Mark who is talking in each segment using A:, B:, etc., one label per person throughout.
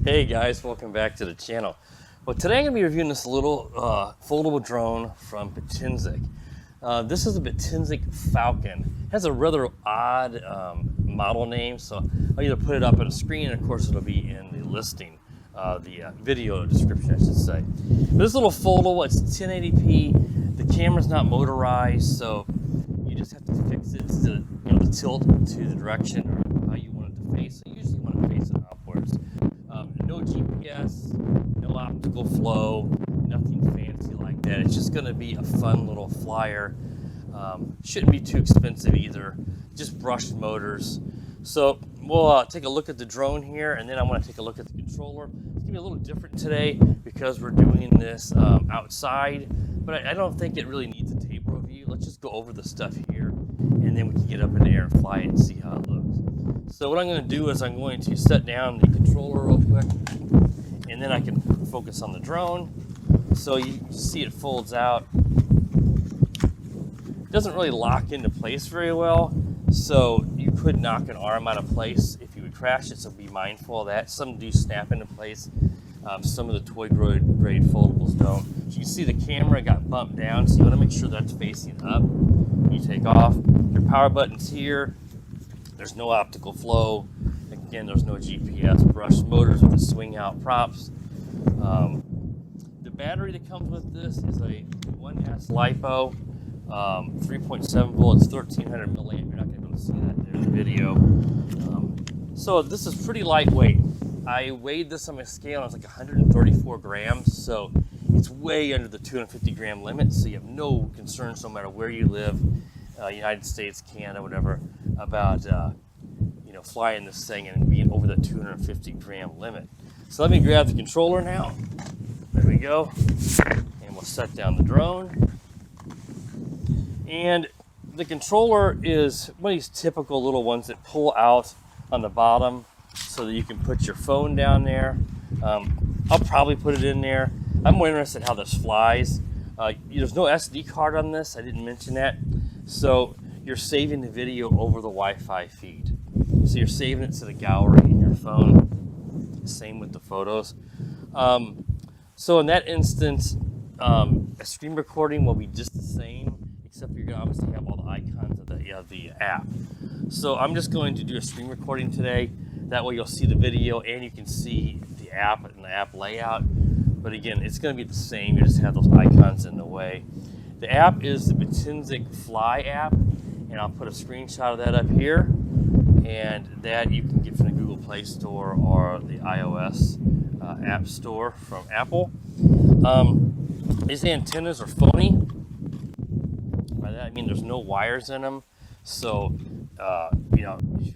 A: Hey guys, welcome back to the channel. Well, today I'm going to be reviewing this little foldable drone from Potensic. This is a Potensic Falcon. It has a rather odd model name, so I'll either put it up on a screen, and of course it'll be in the listing, the video description I should say. But this little foldable, it's 1080p. The camera's not motorized, so you just have to fix it to the tilt to the direction or how you want it to face. So you usually want to face it upwards. No GPS, no optical flow, nothing fancy like that. It's just going to be a fun little flyer. Shouldn't be too expensive either. Just brushed motors. So we'll take a look at the drone here, and then I want to take a look at the controller. It's going to be a little different today because we're doing this outside, but I don't think it really needs a table review. Let's just go over the stuff here, and then we can get up in the air and fly it and see how it looks. So what I'm going to do is I'm going to set down the controller real quick, and then I can focus on the drone. So you see it folds out. It doesn't really lock into place very well, so you could knock an arm out of place if you would crash it, so be mindful of that. Some do snap into place. Some of the toy grade foldables don't. So you can see the camera got bumped down, so you want to make sure that's facing up. You take off. Your power button's here. There's no optical flow. Again, there's no GPS. Brushed motors with the swing out props. The battery that comes with this is a 1S LiPo, 3.7 volts, 1300 milliamp. You're not going to be able to see that there in the video. So this is pretty lightweight. I weighed this on my scale and it was like 134 grams. So it's way under the 250 gram limit. So you have no concerns no matter where you live, United States, Canada, whatever, about flying this thing and being over the 250 gram limit. So let me grab the controller now. There we go. And we'll set down the drone. And the controller is one of these typical little ones that pull out on the bottom so that you can put your phone down there. I'll probably put it in there. I'm more interested in how this flies. There's no SD card on this. I didn't mention that. So you're saving the video over the Wi-Fi feed. So you're saving it to the gallery in your phone. Same with the photos. So in that instance, a screen recording will be just the same, except you're going to obviously have all the icons of the app. So I'm just going to do a screen recording today. That way you'll see the video and you can see the app and the app layout. But again, it's going to be the same. You just have those icons in the way. The app is the Potensic Fly app, and I'll put a screenshot of that up here. And that you can get from the Google Play Store or the iOS App Store from Apple. These antennas are phony. By that I mean there's no wires in them. So, if you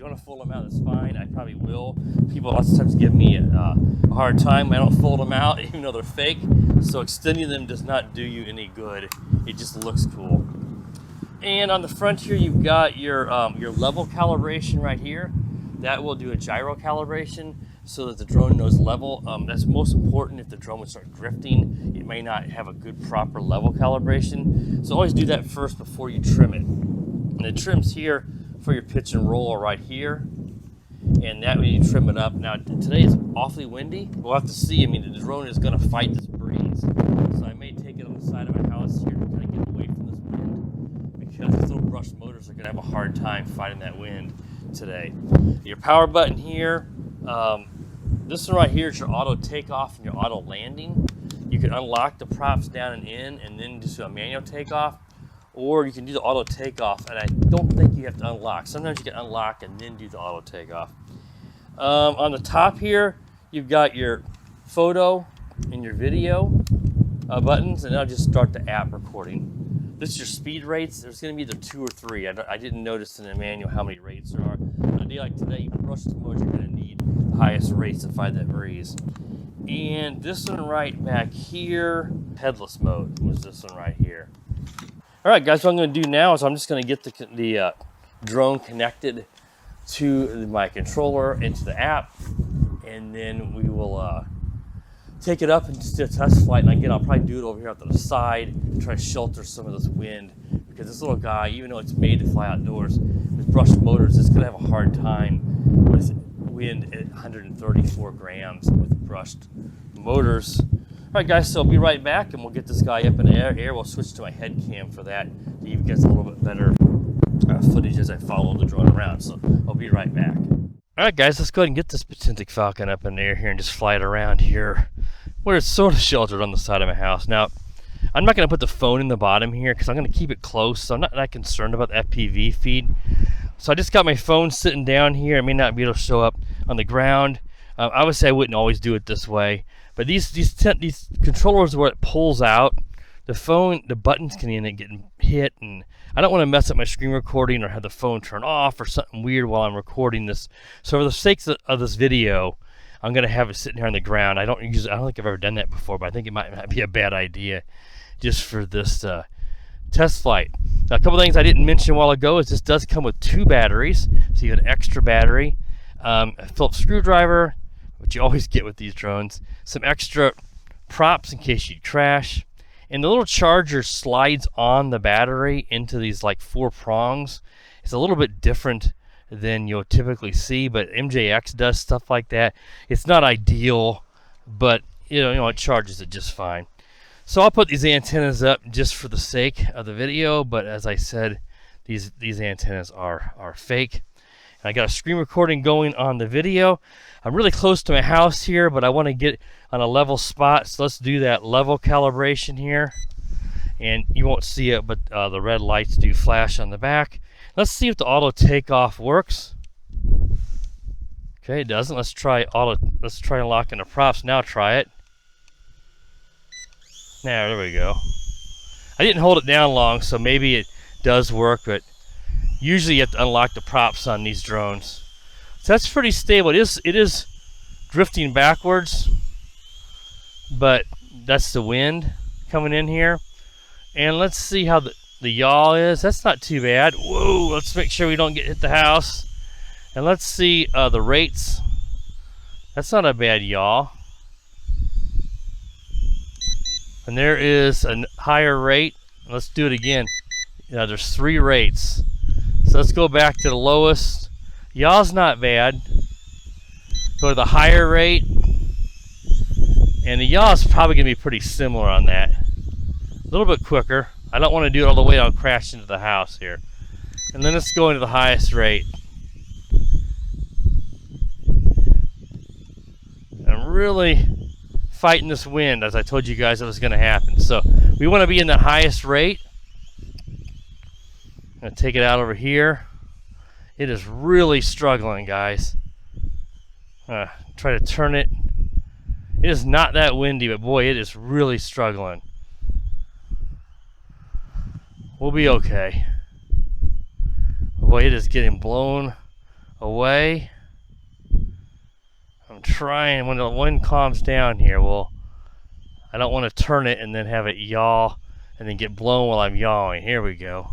A: want to fold them out, that's fine. I probably will. People lots of times give me a hard time. I don't fold them out, even though they're fake. So extending them does not do you any good. It just looks cool. And on the front here, you've got your level calibration right here. That will do a gyro calibration so that the drone knows level. That's most important if the drone would start drifting. It may not have a good proper level calibration. So always do that first before you trim it. And the trim's here for your pitch and roll right here. And that way you trim it up. Now today is awfully windy. We'll have to see. I mean, the drone is going to fight this breeze. So I may take it on the side of my house here to kind of get away from this wind, because these little brushed motors are going to have a hard time fighting that wind today. Your power button here, this one right here is your auto takeoff and your auto landing. You can unlock the props down and in and then just do a manual takeoff, or you can do the auto takeoff, and I don't think you have to unlock. Sometimes you can unlock and then do the auto takeoff. On the top here, you've got your photo and your video buttons, and I'll just start the app recording. This is your speed rates. There's going to be either 2 or 3. I didn't notice in the manual how many rates there are. On a day like today, you can brush the mode, you're going to need the highest rates to fight that breeze. And this one right back here, headless mode was this one right here. All right, guys, what I'm going to do now is I'm just going to get the drone connected to my controller into the app, and then we will take it up and just do a test flight. And again, I'll probably do it over here out to the side and try to shelter some of this wind, because this little guy, even though it's made to fly outdoors with brushed motors, it's going to have a hard time with wind at 134 grams with brushed motors. All right, guys, so I'll be right back, and we'll get this guy up in the air. We'll switch to my head cam for that to even get a little bit better footage as I follow the drone around. So I'll be right back. All right, guys, let's go ahead and get this Potensic Falcon up in the air here and just fly it around here where it's sort of sheltered on the side of my house. Now, I'm not going to put the phone in the bottom here because I'm going to keep it close, so I'm not that concerned about the FPV feed. So I just got my phone sitting down here. I may not be able to show up on the ground. Obviously, I wouldn't always do it this way. But these controllers, where it pulls out, the buttons can end up getting hit, and I don't want to mess up my screen recording or have the phone turn off or something weird while I'm recording this. So for the sake of this video, I'm going to have it sitting here on the ground. I don't think I've ever done that before, but I think it might not be a bad idea just for this test flight. Now, a couple things I didn't mention a while ago is this does come with 2 batteries, so you have an extra battery, a Phillips screwdriver, which you always get with these drones, some extra props in case you crash, and the little charger slides on the battery into these like 4 prongs. It's a little bit different than you'll typically see, but MJX does stuff like that. It's not ideal, but you know it charges it just fine. So I'll put these antennas up just for the sake of the video, but as I said, these antennas are fake. And I got a screen recording going on the video. I'm really close to my house here, but I want to get on a level spot, so let's do that level calibration here. And you won't see it, but the red lights do flash on the back. Let's see if the auto takeoff works. Okay, it doesn't. Let's try locking the props. Now try it. Now, there we go. I didn't hold it down long, so maybe it does work, but usually you have to unlock the props on these drones. So that's pretty stable. It is drifting backwards, but that's the wind coming in here. And let's see how the yaw is. That's not too bad. Whoa, let's make sure we don't hit the house. And let's see the rates. That's not a bad yaw. And there is a higher rate. Let's do it again. There's 3 rates. So let's go back to the lowest. Yaw's not bad. Go to the higher rate. And the yaw is probably going to be pretty similar on that. A little bit quicker. I don't want to do it all the way down and crash into the house here. And then let's go into the highest rate. I'm really fighting this wind, as I told you guys it was going to happen. So we want to be in the highest rate. I'm going to take it out over here. It is really struggling, guys. Try to turn it. It is not that windy, but boy, it is really struggling. We'll be okay. Boy, it is getting blown away. I'm trying, when the wind calms down here, well, I don't want to turn it and then have it yaw and then get blown while I'm yawing. Here we go.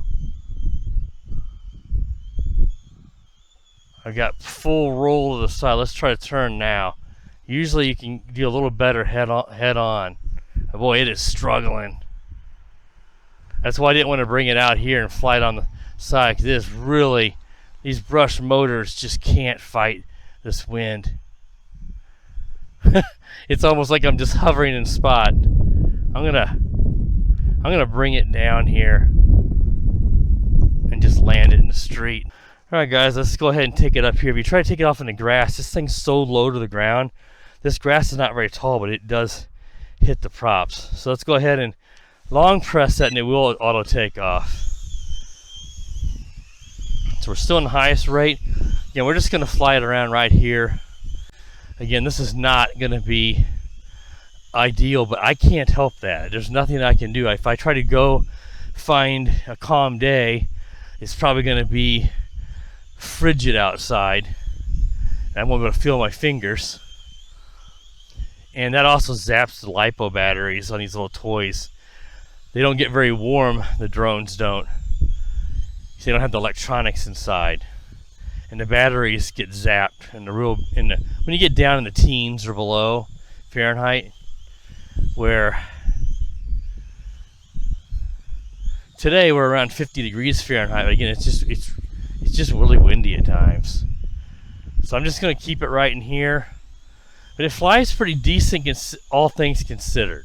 A: I've got full roll to the side. Let's try to turn now. Usually you can do a little better head on. But boy, it is struggling. That's why I didn't want to bring it out here and fly it on the side, because it is really, these brush motors just can't fight this wind. It's almost like I'm just hovering in spot. I'm gonna bring it down here and just land it in the street. All right, guys, let's go ahead and take it up here. If you try to take it off in the grass, this thing's so low to the ground. This grass is not very tall, but it does hit the props. So let's go ahead and long press that, and it will auto take off. So we're still in the highest rate. Again, we're just gonna fly it around right here. Again, this is not gonna be ideal, but I can't help that. There's nothing I can do. If I try to go find a calm day, it's probably gonna be frigid outside. And I won't be able to feel my fingers. And that also zaps the LiPo batteries on these little toys. They don't get very warm, the drones don't. So they don't have the electronics inside. And the batteries get zapped. And when you get down in the teens or below Fahrenheit, where today we're around 50 degrees Fahrenheit, but again, it's just really windy at times. So I'm just going to keep it right in here. But it flies pretty decent, all things considered.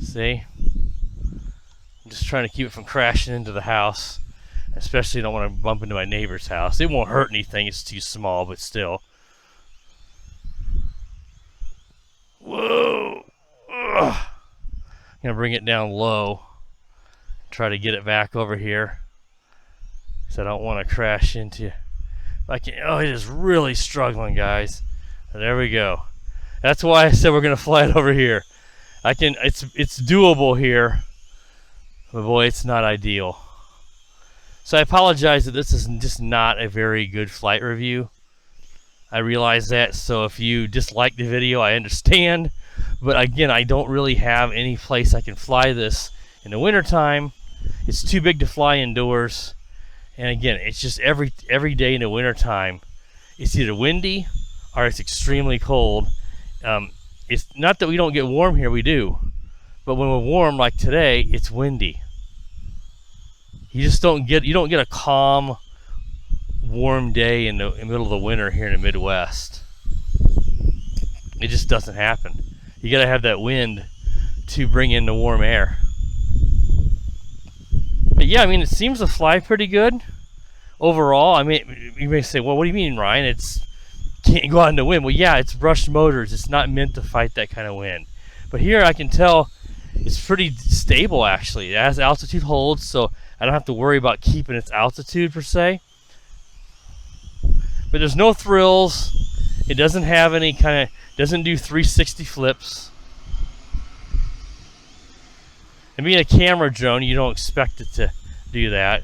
A: See? I'm just trying to keep it from crashing into the house. Especially don't want to bump into my neighbor's house. It won't hurt anything, it's too small, but still. Whoa! Ugh. I'm going to bring it down low. Try to get it back over here. Because I don't want to crash into... Oh, it is really struggling, guys. There we go. That's why I said we're going to fly it over here. It's doable here. But boy, it's not ideal. So I apologize that this is just not a very good flight review. I realize that, so if you dislike the video, I understand. But again, I don't really have any place I can fly this in the wintertime. It's too big to fly indoors. And again, it's just every day in the wintertime, it's either windy or it's extremely cold. It's not that we don't get warm here, we do. But when we're warm like today, it's windy. You don't get a calm, warm day in the middle of the winter here in the Midwest. It just doesn't happen. You gotta have that wind to bring in the warm air. But yeah, I mean, it seems to fly pretty good overall. I mean, you may say, well, what do you mean, Ryan? It's can't go out in the wind. Well, yeah, it's brushed motors. It's not meant to fight that kind of wind. But here I can tell it's pretty stable, actually. It has altitude holds, so I don't have to worry about keeping its altitude per se. But there's no thrills. It doesn't have any doesn't do 360 flips. And being a camera drone, you don't expect it to do that.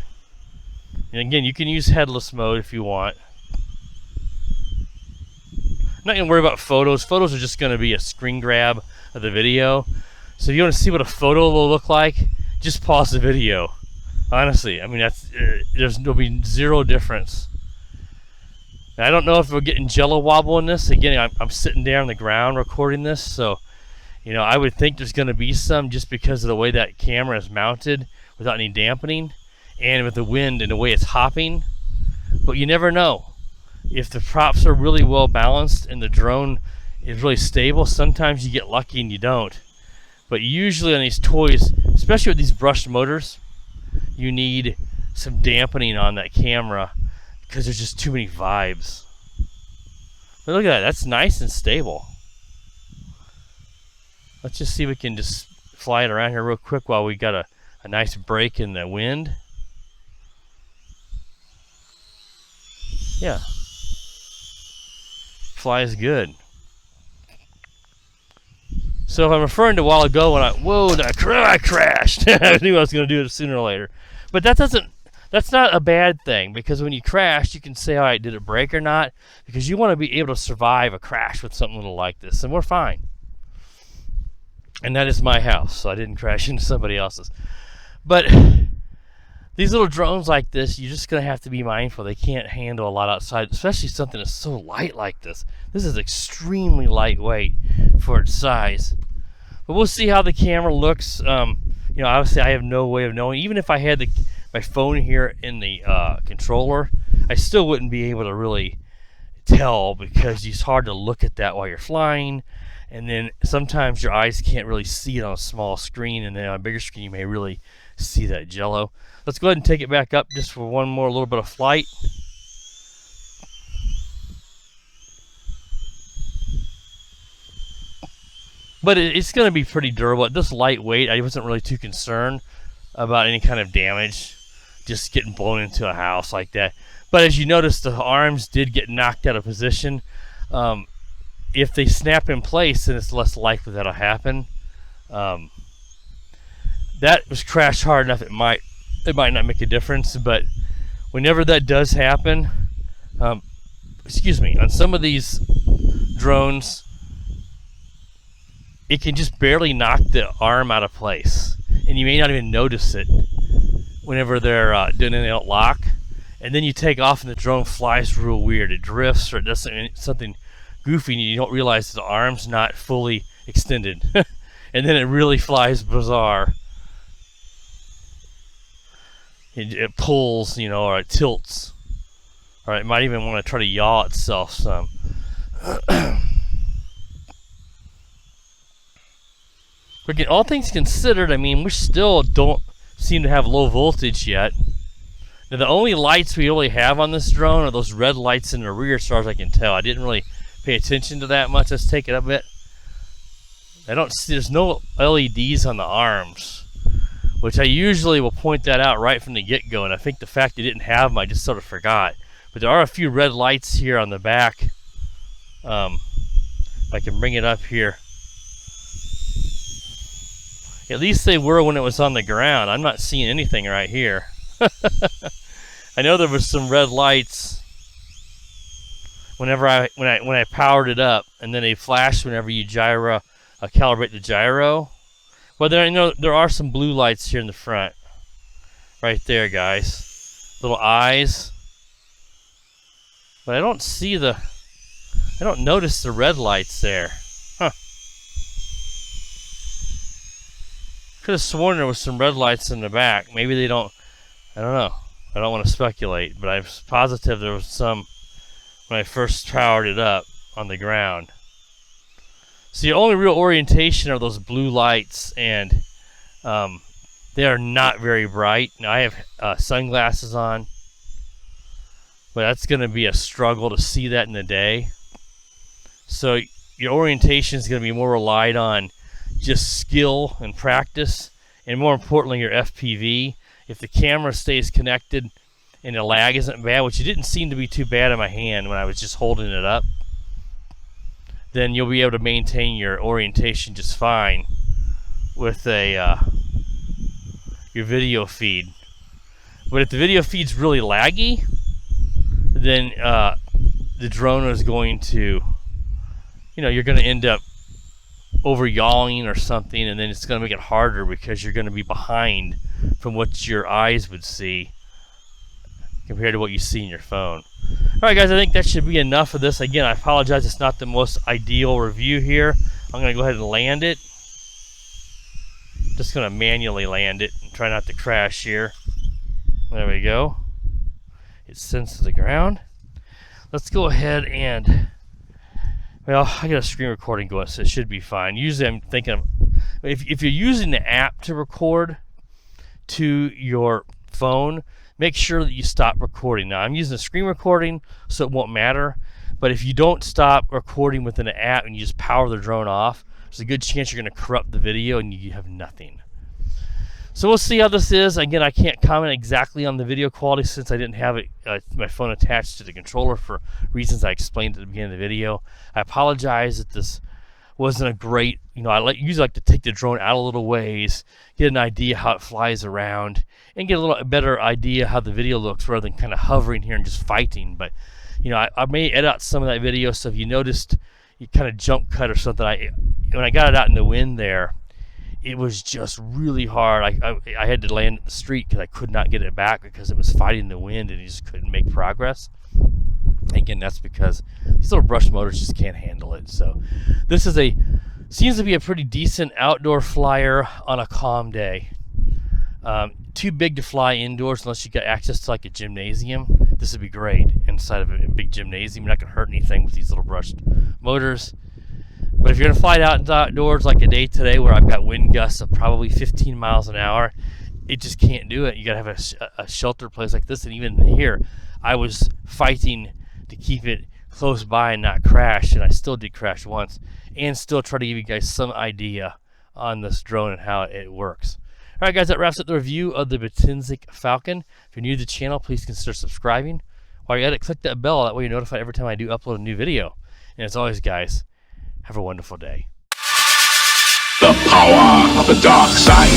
A: And again, you can use headless mode if you want. I'm not going to worry about photos. Photos are just going to be a screen grab of the video. So if you want to see what a photo will look like, just pause the video. Honestly, I mean, there'll be zero difference. Now, I don't know if we're getting jello wobble in this. Again, I'm sitting down on the ground recording this, so I would think there's going to be some just because of the way that camera is mounted without any dampening and with the wind and the way it's hopping. But you never know. If the props are really well balanced and the drone is really stable, sometimes you get lucky and you don't. But usually on these toys, especially with these brushed motors, you need some dampening on that camera because there's just too many vibes. But look at that, that's nice and stable. Let's just see if we can just fly it around here real quick while we got a nice break in the wind. Yeah. Flies good. So if I'm referring to a while ago when I crashed. I knew I was going to do it sooner or later. But that's not a bad thing, because when you crash, you can say, all right, did it break or not? Because you want to be able to survive a crash with something little like this, and we're fine. And that is my house, so I didn't crash into somebody else's. But these little drones like this, you're just going to have to be mindful. They can't handle a lot outside, especially something that's so light like this. This is extremely lightweight for its size. But we'll see how the camera looks. Obviously I have no way of knowing. Even if I had my phone here in the controller, I still wouldn't be able to really tell, because it's hard to look at that while you're flying. And then sometimes your eyes can't really see it on a small screen, and then on a bigger screen you may really see that jello. Let's go ahead and take it back up just for one more little bit of flight. But it's going to be pretty durable. This lightweight, I wasn't really too concerned about any kind of damage, just getting blown into a house like that. But as you notice, the arms did get knocked out of position. If they snap in place, then it's less likely that'll happen. That was crashed hard enough, it might not make a difference. But whenever that does happen, on some of these drones, it can just barely knock the arm out of place, and you may not even notice it whenever they're doing an lock. And then you take off and the drone flies real weird. It drifts or it does something goofy, and you don't realize the arm's not fully extended. And then it really flies bizarre. It pulls, or it tilts. Or it might even want to try to yaw itself some. But all things considered, I mean, we still don't seem to have low voltage yet. Now, the only lights we really have on this drone are those red lights in the rear, as far as I can tell. I didn't really pay attention to that much. Let's take it up a bit. I don't see, there's no LEDs on the arms, which I usually will point that out right from the get-go, and I think the fact they didn't have them, I just sort of forgot. But there are a few red lights here on the back. If I can bring it up here. At least they were when it was on the ground. I'm not seeing anything right here. I know there was some red lights whenever when I powered it up, and then they flash whenever you calibrate the gyro. Well, there are some blue lights here in the front, right there, guys. Little eyes, but I don't notice the red lights there. Huh? Could have sworn there was some red lights in the back. Maybe they don't. I don't know. I don't want to speculate, but I'm positive there was some when I first powered it up on the ground. So the only real orientation are those blue lights, and they are not very bright. Now I have sunglasses on, but that's going to be a struggle to see that in the day. So your orientation is going to be more relied on just skill and practice, and more importantly, your FPV. If the camera stays connected and the lag isn't bad, which it didn't seem to be too bad in my hand when I was just holding it up, then you'll be able to maintain your orientation just fine with your video feed. But if the video feed's really laggy, then the drone is going to, you're going to end up over yawing or something, and then it's going to make it harder because you're going to be behind from what your eyes would see compared to what you see in your phone. Alright guys, I think that should be enough of this. Again, I apologize, it's not the most ideal review here. I'm going to go ahead and land it. Just going to manually land it and try not to crash here. There we go. It sends to the ground. Let's go ahead and, well, I got a screen recording going, so it should be fine. Usually I'm thinking, if you're using the app to record to your phone, make sure that you stop recording. Now, I'm using a screen recording, so it won't matter. But if you don't stop recording within an app and you just power the drone off, there's a good chance you're going to corrupt the video and you have nothing. So we'll see how this is. Again, I can't comment exactly on the video quality since I didn't have it, my phone attached to the controller for reasons I explained at the beginning of the video. I apologize that this wasn't a great, I usually like to take the drone out a little ways, get an idea how it flies around, and get a little better idea how the video looks rather than kind of hovering here and just fighting. But, I may edit out some of that video, so if you noticed you kind of jump cut or something, when I got it out in the wind there, it was just really hard. I had to land in the street because I could not get it back because it was fighting the wind and you just couldn't make progress. Again, that's because these little brush motors just can't handle it. So this seems to be a pretty decent outdoor flyer on a calm day. Too big to fly indoors unless you got access to like a gymnasium. This would be great inside of a big gymnasium. You're not going to hurt anything with these little brushed motors. But if you're going to fly it out outdoors like a day today where I've got wind gusts of probably 15 miles an hour, it just can't do it. You got to have a shelter place like this. And even here, I was fighting to keep it close by and not crash, and I still did crash once, and still try to give you guys some idea on this drone and how it works. All right, guys, that wraps up the review of the Potensic Falcon. If you're new to the channel, please consider subscribing. While you're at it, click that bell. That way you're notified every time I do upload a new video. And as always, guys, have a wonderful day.
B: The power of the dark side.